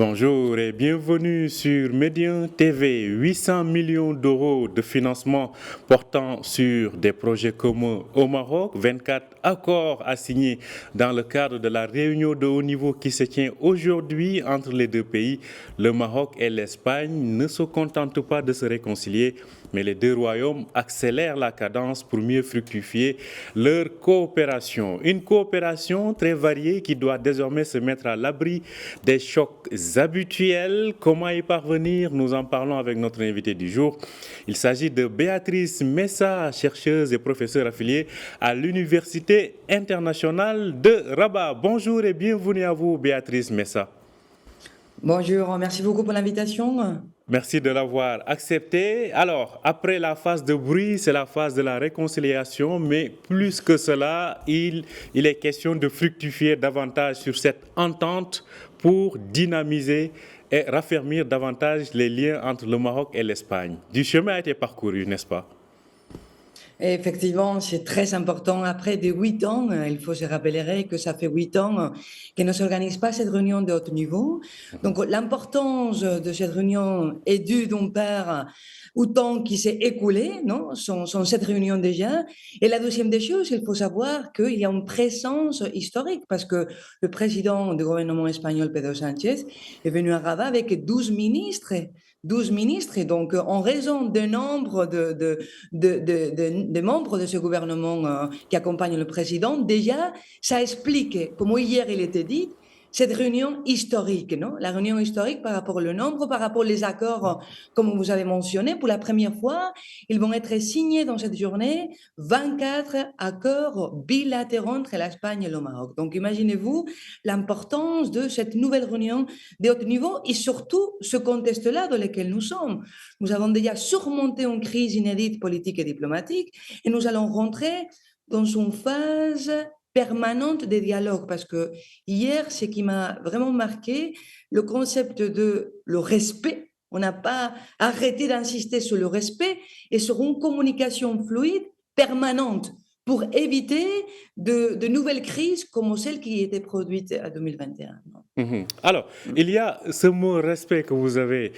Bonjour et bienvenue sur Médien TV. 800 millions d'euros de financement portant sur des projets communs au Maroc. 24 accords à signer dans le cadre de la réunion de haut niveau qui se tient aujourd'hui entre les deux pays. Le Maroc et l'Espagne ne se contentent pas de se réconcilier, mais les deux royaumes accélèrent la cadence pour mieux fructifier leur coopération. Une coopération très variée qui doit désormais se mettre à l'abri des chocs habituels. Comment y parvenir? Nous en parlons avec notre invité du jour. Il s'agit de Béatrice Messa, chercheuse et professeure affiliée à l'Université internationale de Rabat. Bonjour et bienvenue à vous, Béatrice Messa. Bonjour, merci beaucoup pour l'invitation. Merci de l'avoir accepté. Alors, après la phase de bruit, c'est la phase de la réconciliation, mais plus que cela, il est question de fructifier davantage sur cette entente pour dynamiser et raffermir davantage les liens entre le Maroc et l'Espagne. Du chemin a été parcouru, n'est-ce pas? Et effectivement, c'est très important. Après de 8 ans, il faut se rappeler que ça fait 8 ans que ne s'organise pas cette réunion de haut niveau. Donc, l'importance de cette réunion est due d'une part au temps qui s'est écoulé, non? Sont 7 réunions déjà. Et la deuxième des choses, il faut savoir qu'il y a une présence historique parce que le président du gouvernement espagnol, Pedro Sánchez, est venu à Rabat avec 12 ministres. 12 ministres, et donc en raison du nombre de membres de ce gouvernement qui accompagnent le président, déjà, ça explique, comme hier il était dit, cette réunion historique, non? La réunion historique par rapport au nombre, par rapport aux accords, comme vous avez mentionné, pour la première fois, ils vont être signés dans cette journée 24 accords bilatéraux entre l'Espagne et le Maroc. Donc imaginez-vous l'importance de cette nouvelle réunion de haut niveau et surtout ce contexte-là dans lequel nous sommes. Nous avons déjà surmonté une crise inédite politique et diplomatique et nous allons rentrer dans une phase permanente de dialogue parce que hier, ce qui m'a vraiment marqué, le concept de le respect. On n'a pas arrêté d'insister sur le respect et sur une communication fluide permanente pour éviter de nouvelles crises comme celle qui était produite en 2021. Alors, il y a ce mot respect que vous avez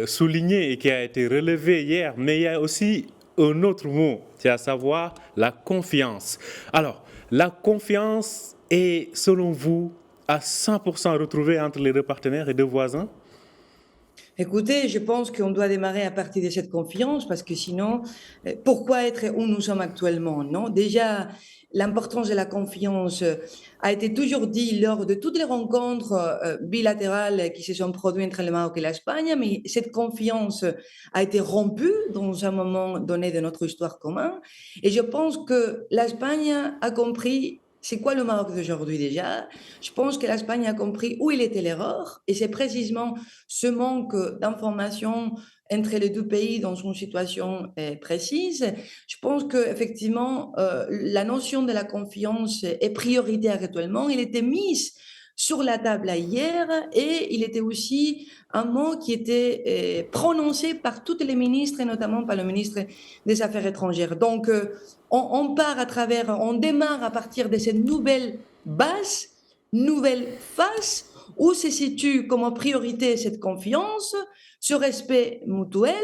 souligné et qui a été relevé hier, mais il y a aussi un autre mot, c'est à savoir la confiance. Alors, la confiance est, selon vous, à 100% retrouvée entre les deux partenaires et deux voisins? Écoutez, je pense qu'on doit démarrer à partir de cette confiance parce que sinon, pourquoi être où nous sommes actuellement, non? Déjà, l'importance de la confiance a été toujours dit lors de toutes les rencontres bilatérales qui se sont produites entre le Maroc et l'Espagne, mais cette confiance a été rompue dans un moment donné de notre histoire commune. Et je pense que l'Espagne a compris c'est quoi le Maroc d'aujourd'hui déjà. Je pense que l'Espagne a compris où il était l'erreur et c'est précisément ce manque d'informations entre les deux pays dans une situation précise. Je pense qu'effectivement, la notion de la confiance est prioritaire actuellement. Il était mise sur la table hier et il était aussi un mot qui était prononcé par tous les ministres et notamment par le ministre des Affaires étrangères. Donc, on part à travers, on démarre à partir de cette nouvelle base, nouvelle phase où se situe comme priorité cette confiance, ce respect mutuel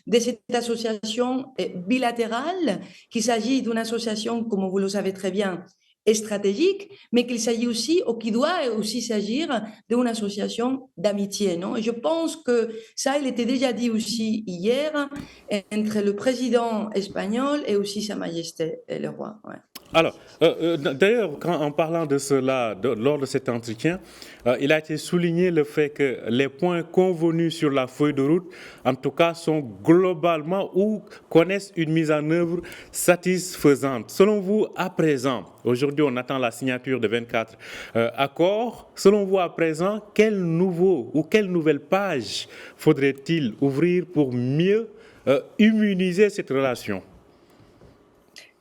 de cette association bilatérale, qu'il s'agit d'une association, comme vous le savez très bien, stratégique, mais qu'il s'agit aussi, ou qui doit aussi s'agir d'une association d'amitié, non? Et je pense que ça, il était déjà dit aussi hier entre le président espagnol et aussi Sa Majesté le roi. Ouais. Alors, d'ailleurs, en parlant de cela, lors de cet entretien, il a été souligné le fait que les points convenus sur la feuille de route, en tout cas, sont globalement ou connaissent une mise en œuvre satisfaisante. Selon vous, à présent, aujourd'hui, on attend la signature de 24 accords. Selon vous, à présent, quel nouveau ou quelle nouvelle page faudrait-il ouvrir pour mieux immuniser cette relation?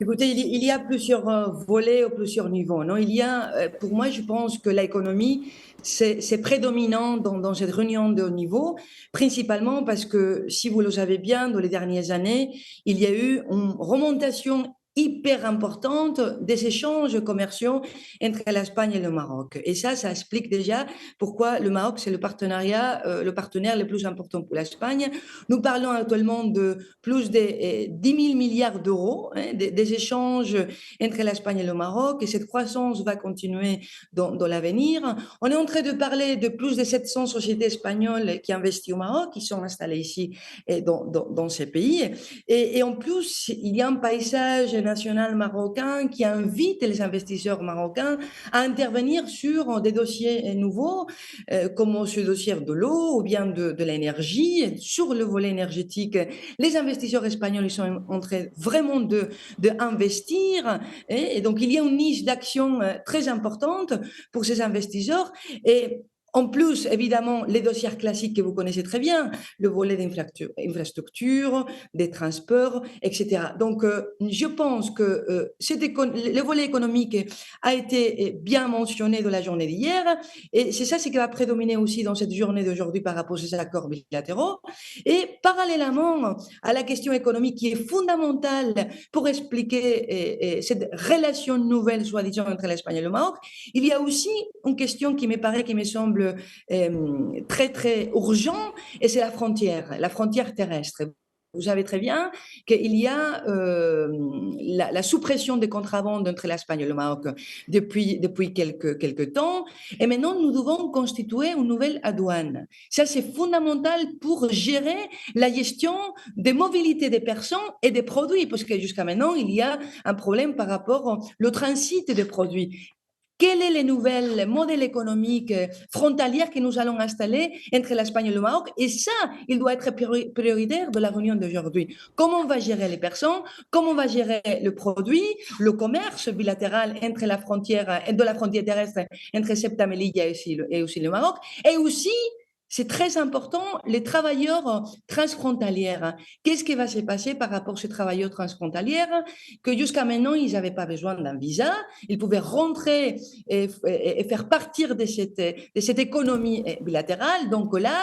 Écoutez, il y a plusieurs volets ou plusieurs niveaux. Non? Il y a, pour moi, je pense que l'économie, c'est prédominant dans cette réunion de haut niveau, principalement parce que, si vous le savez bien, dans les dernières années, il y a eu une remontation hyper importante des échanges commerciaux entre l'Espagne et le Maroc. Et ça explique déjà pourquoi le Maroc, c'est le partenaire le plus important pour l'Espagne. Nous parlons actuellement de plus de 10 000 milliards d'euros, des échanges entre l'Espagne et le Maroc, et cette croissance va continuer dans l'avenir. On est en train de parler de plus de 700 sociétés espagnoles qui investissent au Maroc, qui sont installées ici et dans ces pays. Et en plus, il y a un paysage national marocain qui invite les investisseurs marocains à intervenir sur des dossiers nouveaux, comme ce dossier de l'eau ou bien de l'énergie. Sur le volet énergétique, les investisseurs espagnols ils sont en train vraiment d'investir. Et donc, il y a une niche d'action très importante pour ces investisseurs. Et en plus, évidemment, les dossiers classiques que vous connaissez très bien, le volet d'infrastructure, des transports, etc. Donc, je pense que le volet économique a été bien mentionné dans la journée d'hier. Et c'est ça, c'est qui va prédominer aussi dans cette journée d'aujourd'hui par rapport à ces accords bilatéraux. Et parallèlement à la question économique qui est fondamentale pour expliquer cette relation nouvelle, soi-disant, entre l'Espagne et le Maroc, il y a aussi une question qui me semble très, très urgent, et c'est la frontière terrestre. Vous savez très bien qu'il y a la suppression des contrabandes entre l'Espagne et le Maroc depuis quelques temps. Et maintenant, nous devons constituer une nouvelle douane. Ça, c'est fondamental pour gérer la gestion des mobilités des personnes et des produits, parce que jusqu'à maintenant, il y a un problème par rapport au transit des produits. Quel est le nouvel modèle économique frontalier que nous allons installer entre l'Espagne et le Maroc? Et ça, il doit être prioritaire de la réunion d'aujourd'hui. Comment on va gérer les personnes? Comment on va gérer le produit, le commerce bilatéral entre la frontière terrestre entre Ceuta et Melilla et aussi le Maroc? Et aussi, c'est très important, les travailleurs transfrontaliers. Qu'est-ce qui va se passer par rapport à ces travailleurs transfrontaliers que jusqu'à maintenant, ils n'avaient pas besoin d'un visa, ils pouvaient rentrer et faire partir de cette économie bilatérale. Donc là,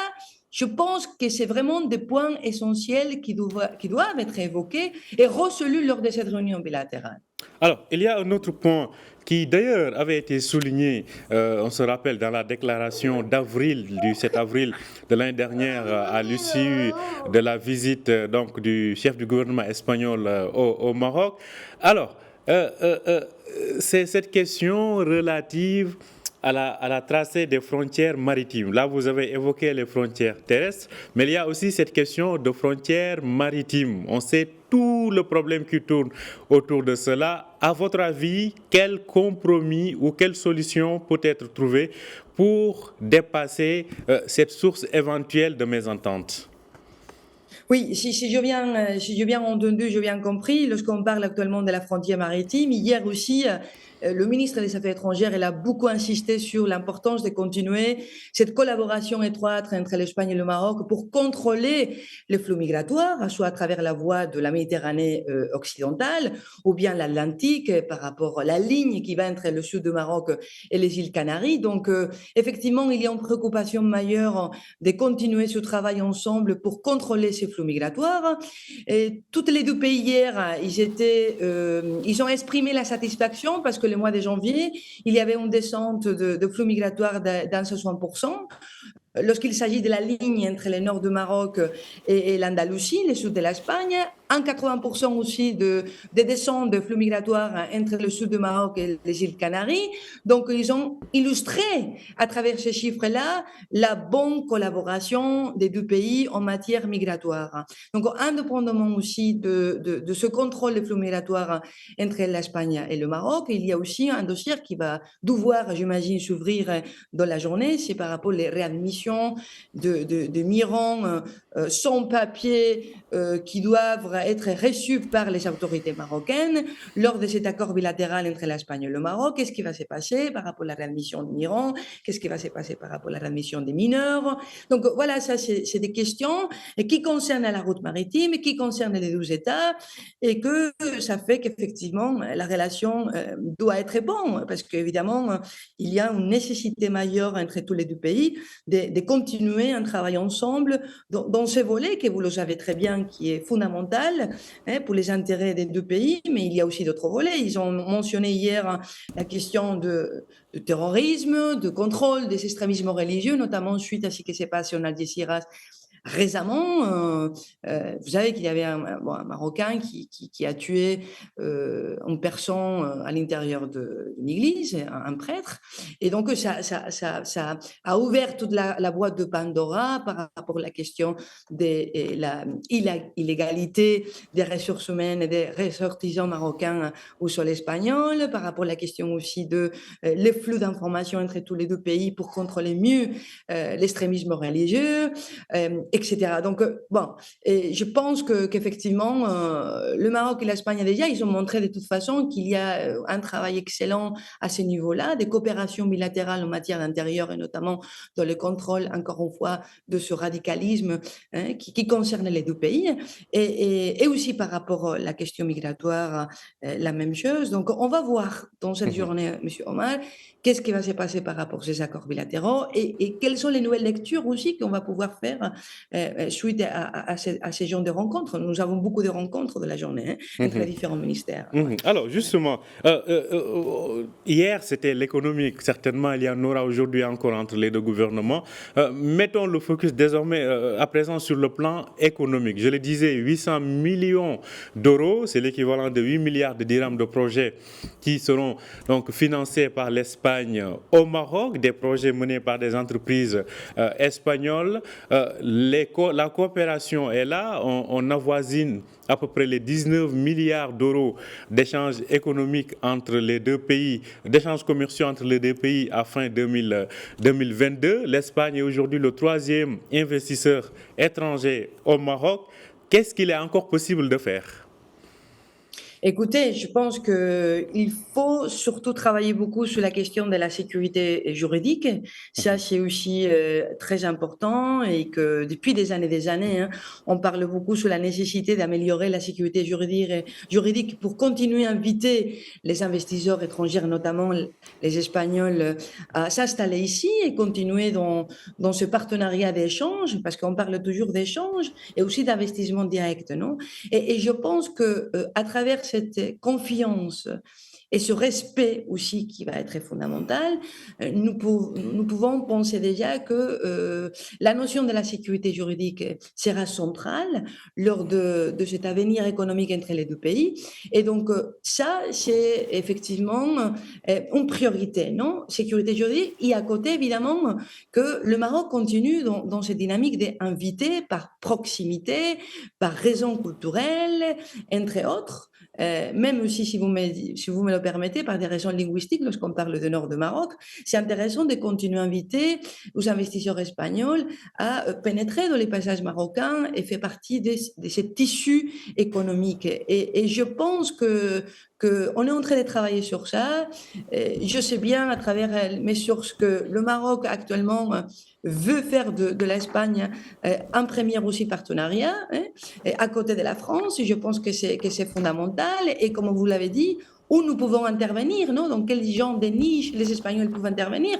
je pense que c'est vraiment des points essentiels qui doivent être évoqués et resolus lors de cette réunion bilatérale. Alors, il y a un autre point qui d'ailleurs avait été souligné, on se rappelle, dans la déclaration du 7 avril de l'année dernière à l'issue de la visite donc, du chef du gouvernement espagnol au Maroc. Alors, c'est cette question relative à la tracée des frontières maritimes. Là, vous avez évoqué les frontières terrestres, mais il y a aussi cette question de frontières maritimes. On sait tout le problème qui tourne autour de cela. À votre avis, quel compromis ou quelle solution peut être trouvée pour dépasser cette source éventuelle de mésentente? Oui, si j'ai bien entendu, j'ai bien compris, lorsqu'on parle actuellement de la frontière maritime, hier aussi, le ministre des Affaires étrangères il a beaucoup insisté sur l'importance de continuer cette collaboration étroite entre l'Espagne et le Maroc pour contrôler les flux migratoires, soit à travers la voie de la Méditerranée occidentale ou bien l'Atlantique par rapport à la ligne qui va entre le sud du Maroc et les îles Canaries. Donc, effectivement, il y a une préoccupation majeure de continuer ce travail ensemble pour contrôler ces flux migratoires. Et toutes les deux pays hier, ils ont exprimé la satisfaction parce que le mois de janvier, il y avait une descente de flux migratoires d'un 60%. Lorsqu'il s'agit de la ligne entre le nord du Maroc et l'Andalousie, le sud de l'Espagne, un 80% aussi de descentes de flux migratoires entre le sud du Maroc et les îles Canaries. Donc, ils ont illustré à travers ces chiffres-là la bonne collaboration des deux pays en matière migratoire. Donc, indépendamment aussi de ce contrôle des flux migratoires entre l'Espagne et le Maroc, il y a aussi un dossier qui va devoir, j'imagine, s'ouvrir dans la journée, c'est par rapport aux réadmissions de migrants sans papier qui doivent être reçus par les autorités marocaines lors de cet accord bilatéral entre l'Espagne et le Maroc. Qu'est-ce qui va se passer par rapport à la réadmission des migrants? Qu'est-ce qui va se passer par rapport à la réadmission des mineurs? Donc voilà, ça c'est des questions qui concernent la route maritime, qui concernent les 12 États et que ça fait qu'effectivement la relation doit être bonne parce qu'évidemment il y a une nécessité majeure entre tous les deux pays de continuer un travail ensemble dans ce volet que vous le savez très bien qui est fondamental fondamental pour les intérêts des deux pays, mais il y a aussi d'autres volets. Ils ont mentionné hier la question de terrorisme, de contrôle des extrémismes religieux, notamment suite à ce qui s'est passé en Algérie récemment. Vous savez qu'il y avait un Marocain qui a tué une personne à l'intérieur d'une église, un prêtre. Et donc, ça a ouvert toute la boîte de Pandora par rapport à la question de l'illégalité des ressources humaines et des ressortissants marocains au sol espagnol, par rapport à la question aussi de les flux d'informations entre tous les deux pays pour contrôler mieux l'extrémisme religieux, etc. Donc, et je pense qu'effectivement, le Maroc et l'Espagne, déjà, ils ont montré de toute façon qu'il y a un travail excellent à ce niveau-là, des coopérations bilatérales en matière d'intérieur et notamment dans le contrôle, encore une fois, de ce radicalisme qui concerne les deux pays. Et aussi par rapport à la question migratoire, la même chose. Donc, on va voir dans cette journée, M. Omar, qu'est-ce qui va se passer par rapport à ces accords bilatéraux et quelles sont les nouvelles lectures aussi qu'on va pouvoir faire suite à ces genres de rencontres. Nous avons beaucoup de rencontres de la journée entre les différents ministères. Alors, justement, hier, c'était l'économique. Certainement, il y en aura aujourd'hui encore entre les deux gouvernements. Mettons le focus désormais, à présent, sur le plan économique. Je le disais, 800 millions d'euros, c'est l'équivalent de 8 milliards de dirhams de projets qui seront donc financés par l'Espagne au Maroc, des projets menés par des entreprises espagnoles. La coopération est là, on avoisine à peu près les 19 milliards d'euros d'échanges économiques entre les deux pays, d'échanges commerciaux entre les deux pays à fin 2022. L'Espagne est aujourd'hui le 3e investisseur étranger au Maroc. Qu'est-ce qu'il est encore possible de faire ? Écoutez, je pense qu'il faut surtout travailler beaucoup sur la question de la sécurité juridique. Ça, c'est aussi très important et que depuis des années, on parle beaucoup sur la nécessité d'améliorer la sécurité juridique pour continuer à inviter les investisseurs étrangers, notamment les Espagnols, à s'installer ici et continuer dans ce partenariat d'échange, parce qu'on parle toujours d'échange et aussi d'investissement direct, non? Et je pense que à travers cette confiance et ce respect aussi qui va être fondamental, nous pouvons penser déjà que la notion de la sécurité juridique sera centrale lors de cet avenir économique entre les deux pays. Et donc ça, c'est effectivement une priorité, non? Sécurité juridique, et à côté, évidemment, que le Maroc continue dans cette dynamique d'inviter par proximité, par raison culturelle, entre autres, même aussi, si vous me le permettez, par des raisons linguistiques, lorsqu'on parle du nord du Maroc, c'est intéressant de continuer à inviter les investisseurs espagnols à pénétrer dans les paysages marocains et faire partie de ce tissu économique. Et je pense qu'on est en train de travailler sur ça. Je sais bien, à travers mes sources, que le Maroc actuellement veut faire de l'Espagne un premier aussi partenariat à côté de la France. Et je pense que c'est fondamental. Et comme vous l'avez dit, où nous pouvons intervenir, non? Dans quel genre de niche les Espagnols peuvent intervenir?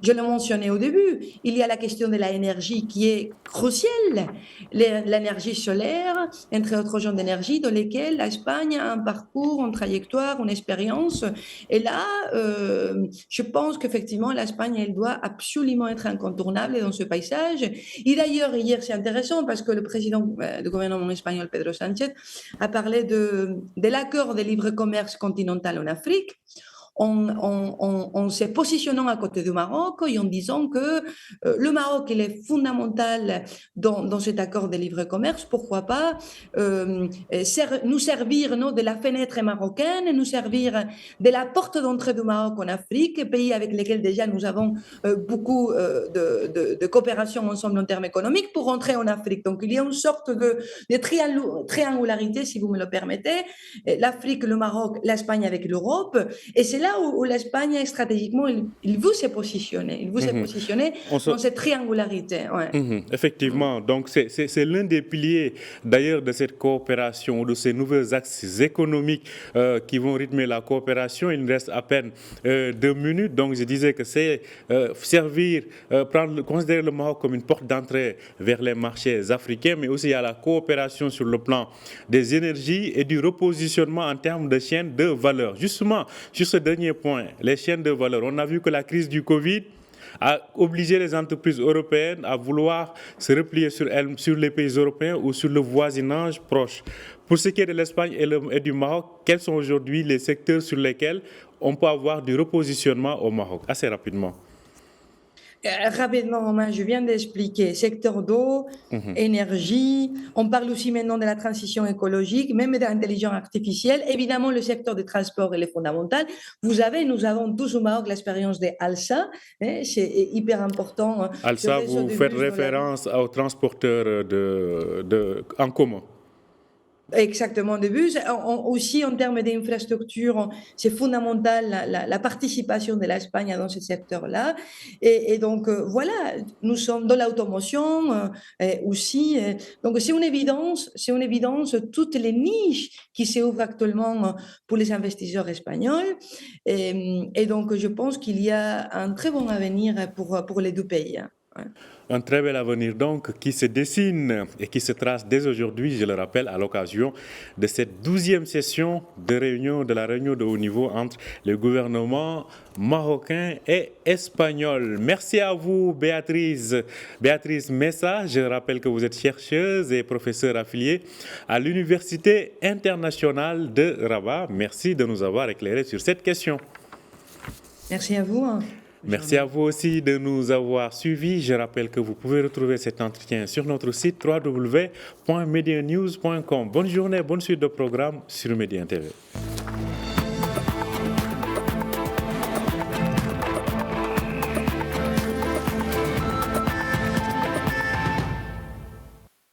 Je l'ai mentionné au début, il y a la question de l'énergie qui est cruciale, l'énergie solaire, entre autres genres d'énergie, dans lesquels l'Espagne a un parcours, une trajectoire, une expérience. Et là, je pense qu'effectivement, l'Espagne, elle doit absolument être incontournable dans ce paysage. Et d'ailleurs, hier, c'est intéressant parce que le président du gouvernement espagnol, Pedro Sánchez, a parlé de l'accord de libre-commerce continental en Afrique, en se positionnant à côté du Maroc et en disant que le Maroc, il est fondamental dans cet accord de libre-commerce. Pourquoi pas nous servir de la fenêtre marocaine, nous servir de la porte d'entrée du Maroc en Afrique, pays avec lesquels déjà nous avons beaucoup de coopération ensemble en termes économiques, pour rentrer en Afrique. Donc il y a une sorte de triangularité, si vous me le permettez, l'Afrique, le Maroc, l'Espagne avec l'Europe. Et c'est là là où l'Espagne, stratégiquement, il veut se positionner. Il veut se positionner dans cette triangularité. Ouais. Effectivement, donc c'est l'un des piliers d'ailleurs de cette coopération, de ces nouveaux axes économiques qui vont rythmer la coopération. Il nous reste à peine 2 minutes, donc je disais que c'est considérer le Maroc comme une porte d'entrée vers les marchés africains, mais aussi à la coopération sur le plan des énergies et du repositionnement en termes de chaînes de valeur. Justement, sur ce dernier point, les chaînes de valeur, on a vu que la crise du Covid a obligé les entreprises européennes à vouloir se replier sur les pays européens ou sur le voisinage proche. Pour ce qui est de l'Espagne et du Maroc, quels sont aujourd'hui les secteurs sur lesquels on peut avoir du repositionnement au Maroc? Assez rapidement. Rapidement, Romain, je viens d'expliquer secteur d'eau, énergie. On parle aussi maintenant de la transition écologique, même de l'intelligence artificielle. Évidemment, le secteur des transports, il est fondamental. Nous avons tous au Maroc l'expérience des ALSA. C'est hyper important. ALSA, vous faites référence aux transporteurs en commun. Exactement, de bus. Aussi, en termes d'infrastructures, c'est fondamental la participation de l'Espagne dans ce secteur-là. Et donc, voilà, nous sommes dans l'automotion aussi. Donc, c'est une évidence, toutes les niches qui s'ouvrent actuellement pour les investisseurs espagnols. Et donc, je pense qu'il y a un très bon avenir pour les deux pays. Ouais. Un très bel avenir donc qui se dessine et qui se trace dès aujourd'hui, je le rappelle, à l'occasion de cette 12e session de la réunion de haut niveau entre le gouvernement marocain et espagnol. Merci à vous, Béatrice Messa. Je rappelle que vous êtes chercheuse et professeure affiliée à l'Université internationale de Rabat. Merci de nous avoir éclairé sur cette question. Merci à vous. Merci à vous aussi de nous avoir suivis. Je rappelle que vous pouvez retrouver cet entretien sur notre site www.medianews.com. Bonne journée, bonne suite de programme sur Médien TV.